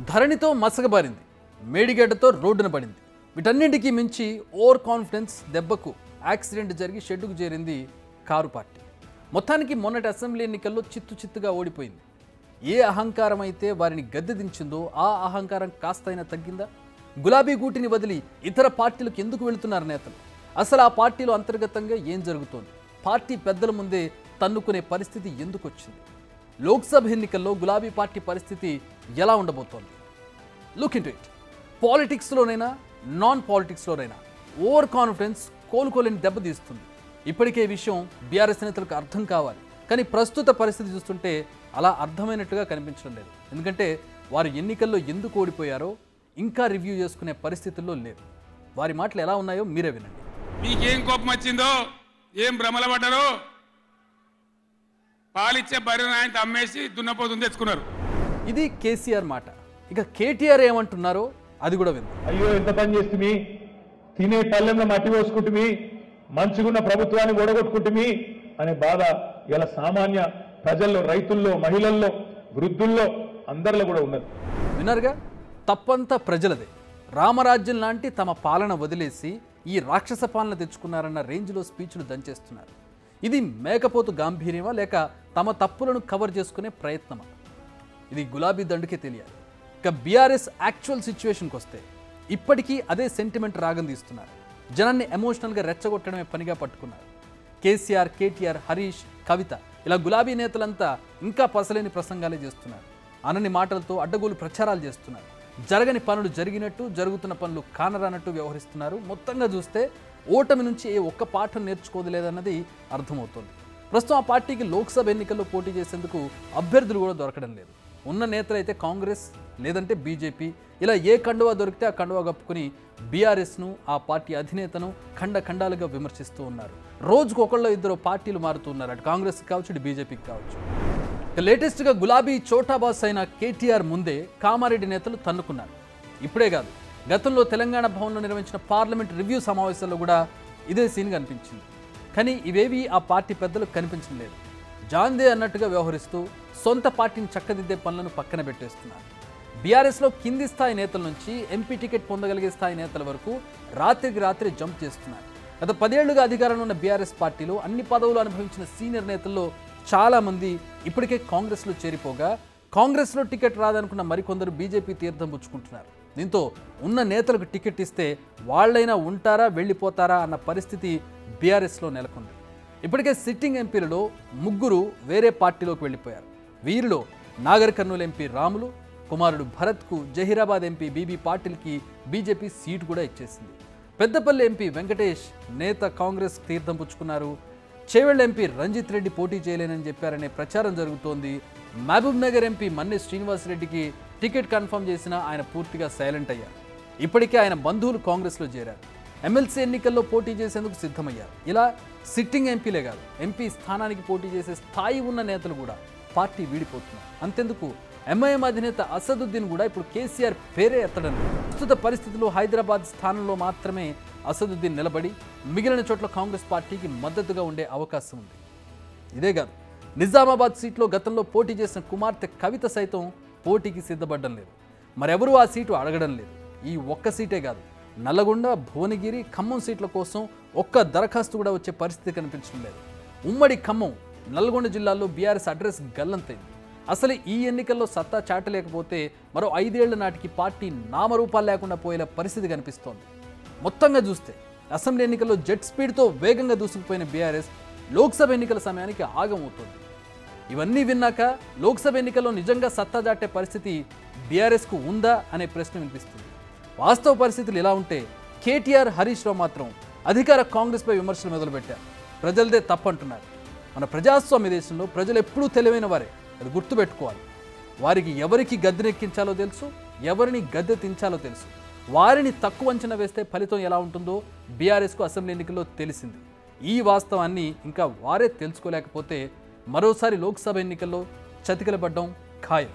ధరణితో మసకబారింది, మేడిగడ్డతో రోడ్డున పడింది. వీటన్నింటికీ మించి ఓవర్ కాన్ఫిడెన్స్ దెబ్బకు యాక్సిడెంట్ జరిగి షెడ్డుకు చేరింది కారు పార్టీ. మొత్తానికి మొన్నటి అసెంబ్లీ ఎన్నికల్లో చిత్తుగా ఓడిపోయింది. ఏ అహంకారం అయితే వారిని గద్దె దించిందో ఆ అహంకారం కాస్తైనా తగ్గిందా? గులాబీ గూటిని వదిలి ఇతర పార్టీలకు ఎందుకు వెళుతున్నారు నేతలు? అసలు ఆ పార్టీలో అంతర్గతంగా ఏం జరుగుతోంది? పార్టీ పెద్దల ముందే తన్నుకునే పరిస్థితి ఎందుకు వచ్చింది? లోక్సభ ఎన్నికల్లో గులాబీ పార్టీ పరిస్థితి ఎలా ఉండబోతోంది? Look into it. పాలిటిక్స్లోనైనా నాన్ పాలిటిక్స్లోనైనా ఓవర్ కాన్ఫిడెన్స్ కోలుకోలేని దెబ్బతీస్తుంది. ఇప్పటికే ఈ విషయం బీఆర్ఎస్ నేతలకు అర్థం కావాలి. కానీ ప్రస్తుత పరిస్థితి చూస్తుంటే అలా అర్థమైనట్టుగా కనిపించడం లేదు. ఎందుకంటే వారు ఎన్నికల్లో ఎందుకు ఓడిపోయారో ఇంకా రివ్యూ చేసుకునే పరిస్థితుల్లో లేరు. వారి మాటలు ఎలా ఉన్నాయో మీరే వినండి. మీకేం కోపం వచ్చిందో, ఏం భ్రమల పడ్డారో, పాలిచ్చే బర్రెను ఆయన అమ్మేసి దున్నపోతుంది తెచ్చుకున్నారు. ఇది కేసీఆర్ మాట. ఇక కేటీఆర్ ఏమంటున్నారో అది కూడా విందాం. అయ్యో ఎంత పని చేస్తుంది, తినే పల్లెంలో మట్టి పోసుకుంటుమి, మంచిగున్న ప్రభుత్వాన్ని ఓడగొట్టుకుంటుమి అనే బాధ ఇలా సామాన్య ప్రజల్లో, రైతుల్లో, మహిళల్లో, వృద్ధుల్లో అందరిలో కూడా ఉన్నది. విన్నారుగా, తప్పంతా ప్రజలదే. రామరాజ్యం లాంటి తమ పాలన వదిలేసి ఈ రాక్షస పాలన తెచ్చుకున్నారన్న రేంజ్లో స్పీచ్లు దంచేస్తున్నారు. ఇది మేకపోతు గాంభీర్యమా లేక తమ తప్పులను కవర్ చేసుకునే ప్రయత్నమా? ఇది గులాబీ దండుకే తెలియాలి. ఇక బీఆర్ఎస్ యాక్చువల్ సిచ్యువేషన్కి వస్తే ఇప్పటికీ అదే సెంటిమెంట్ రాగం తీస్తున్నారు. జనాన్ని ఎమోషనల్గా రెచ్చగొట్టడమే పనిగా పట్టుకున్నారు. కేసీఆర్, కేటీఆర్, హరీష్, కవిత ఇలా గులాబీ నేతలంతా ఇంకా పసలేని ప్రసంగాలే చేస్తున్నారు. అనని మాటలతో అడ్డగోలు ప్రచారాలు చేస్తున్నారు. జరగని పనులు జరిగినట్టు, జరుగుతున్న పనులు కానరానట్టు వ్యవహరిస్తున్నారు. మొత్తంగా చూస్తే ఓటమి నుంచి ఏ ఒక్క పాఠం నేర్చుకోలేదన్నది అర్థమవుతోంది. ప్రస్తుతం ఆ పార్టీకి లోక్సభ ఎన్నికల్లో పోటీ చేసేందుకు అభ్యర్థులు కూడా దొరకడం లేదు. ఉన్న నేతలైతే కాంగ్రెస్ లేదంటే బీజేపీ, ఇలా ఏ కండువా దొరికితే ఆ కండువా కప్పుకుని బీఆర్ఎస్ను, ఆ పార్టీ అధినేతను ఖండాలుగా విమర్శిస్తూ ఉన్నారు. రోజుకు ఒకళ్ళు ఇద్దరు పార్టీలు మారుతూ ఉన్నారు. అటు కాంగ్రెస్కి కావచ్చు, ఇటు బీజేపీకి కావచ్చు. లేటెస్ట్గా గులాబీ చోటాబాస్ అయిన కేటీఆర్ ముందే కామారెడ్డి నేతలు తన్నుకున్నారు. ఇప్పుడే కాదు, గతంలో తెలంగాణ భవన్లో నిర్వహించిన పార్లమెంట్ రివ్యూ సమావేశాల్లో కూడా ఇదే సీన్ కనిపించింది. కానీ ఇవేవి ఆ పార్టీ పెద్దలకు కనిపించడం లేదు. జాందే అన్నట్టుగా వ్యవహరిస్తూ సొంత పార్టీని చక్కదిద్దే పనులను పక్కన పెట్టేస్తున్నారు. బీఆర్ఎస్లో కింది స్థాయి నేతల నుంచి ఎంపీ టికెట్ పొందగలిగే స్థాయి నేతల వరకు రాత్రికి రాత్రి జంప్ చేస్తున్నారు. గత 10 ఏళ్లుగా అధికారంలో ఉన్న బీఆర్ఎస్ పార్టీలో అన్ని పదవులు అనుభవించిన సీనియర్ నేతల్లో చాలామంది ఇప్పటికే కాంగ్రెస్లో చేరిపోగా, కాంగ్రెస్లో టికెట్ రాదనుకున్న మరికొందరు బీజేపీ తీర్థం పుచ్చుకుంటున్నారు. దీంతో ఉన్న నేతలకు టికెట్ ఇస్తే వాళ్ళైనా ఉంటారా, వెళ్ళిపోతారా అన్న పరిస్థితి బీఆర్ఎస్లో నెలకొంది. ఇప్పటికే సిట్టింగ్ ఎంపీలలో 3 వేరే పార్టీలోకి వెళ్ళిపోయారు. వీరిలో నాగర్ కర్నూలు ఎంపీ రాములు, కుమారుడు భరత్కు జహీరాబాద్ ఎంపీ బీబీ పాటిల్కి బీజేపీ సీటు కూడా ఇచ్చేసింది. పెద్దపల్లి ఎంపీ వెంకటేష్ నేత కాంగ్రెస్ తీర్థం పుచ్చుకున్నారు. చేవెళ్ల ఎంపీ రంజిత్ రెడ్డి పోటీ చేయలేనని చెప్పారనే ప్రచారం జరుగుతోంది. మహబూబ్ నగర్ ఎంపీ మన్నె శ్రీనివాసరెడ్డికి టికెట్ కన్ఫర్మ్ చేసినా ఆయన పూర్తిగా సైలెంట్ అయ్యారు. ఇప్పటికే ఆయన బంధువులు కాంగ్రెస్లో చేరారు. ఎమ్మెల్సీ ఎన్నికల్లో పోటీ చేసేందుకు సిద్ధమయ్యారు. ఇలా సిట్టింగ్ ఎంపీలే కాదు, ఎంపీ స్థానానికి పోటీ చేసే స్థాయి ఉన్న నేతలు కూడా పార్టీ వీడిపోతున్నారు. అంతెందుకు, ఎంఐఎం అధినేత అసదుద్దీన్ కూడా ఇప్పుడు కేసీఆర్ పేరే ఎత్తడం లేదు. ప్రస్తుత పరిస్థితుల్లో హైదరాబాద్ స్థానంలో మాత్రమే అసదుద్దీన్ నిలబడి మిగిలిన చోట్ల కాంగ్రెస్ పార్టీకి మద్దతుగా ఉండే అవకాశం ఉంది. ఇదే కాదు, నిజామాబాద్ సీట్లో గతంలో పోటీ చేసిన కుమార్తె కవిత సైతం పోటీకి సిద్ధపడడం లేదు. మరెవరూ ఆ సీటు అడగడం లేదు. ఈ ఒక్క సీటే కాదు, నల్లగొండ, భువనగిరి, ఖమ్మం సీట్ల కోసం ఒక్క దరఖాస్తు కూడా వచ్చే పరిస్థితి కనిపించడం లేదు. ఉమ్మడి ఖమ్మం, నల్గొండ జిల్లాల్లో బీఆర్ఎస్ అడ్రస్ గల్లంతైంది. అసలు ఈ ఎన్నికల్లో సత్తా చాటలేకపోతే మరో 5 ఏళ్ల నాటికి పార్టీ నామరూపాలు లేకుండా పోయేలా పరిస్థితి కనిపిస్తోంది. మొత్తంగా చూస్తే అసెంబ్లీ ఎన్నికల్లో జెట్ స్పీడ్తో వేగంగా దూసుకుపోయిన బీఆర్ఎస్ లోక్సభ ఎన్నికల సమయానికి ఆగమవుతోంది. ఇవన్నీ విన్నాక లోక్సభ ఎన్నికల్లో నిజంగా సత్తా చాటే పరిస్థితి బీఆర్ఎస్కు ఉందా అనే ప్రశ్న వినిపిస్తుంది. వాస్తవ పరిస్థితులు ఇలా ఉంటే కేటీఆర్, హరీష్ రావు మాత్రం అధికార కాంగ్రెస్పై విమర్శలు మొదలుపెట్టారు. ప్రజలదే తప్పంటున్నారు. మన ప్రజాస్వామ్య దేశంలో ప్రజలు ఎప్పుడూ తెలివైన వారే, అది గుర్తుపెట్టుకోవాలి. వారికి ఎవరికి గద్దెనెక్కించాలో తెలుసు, ఎవరిని గద్దె దించాలో తెలుసు. వారిని తక్కువ అంచనా వేస్తే ఫలితం ఎలా ఉంటుందో బీఆర్ఎస్కు అసెంబ్లీ ఎన్నికల్లో తెలిసింది. ఈ వాస్తవాన్ని ఇంకా వారే తెలుసుకోలేకపోతే మరోసారి లోక్సభ ఎన్నికల్లో చతికిలబడ్డం ఖాయం.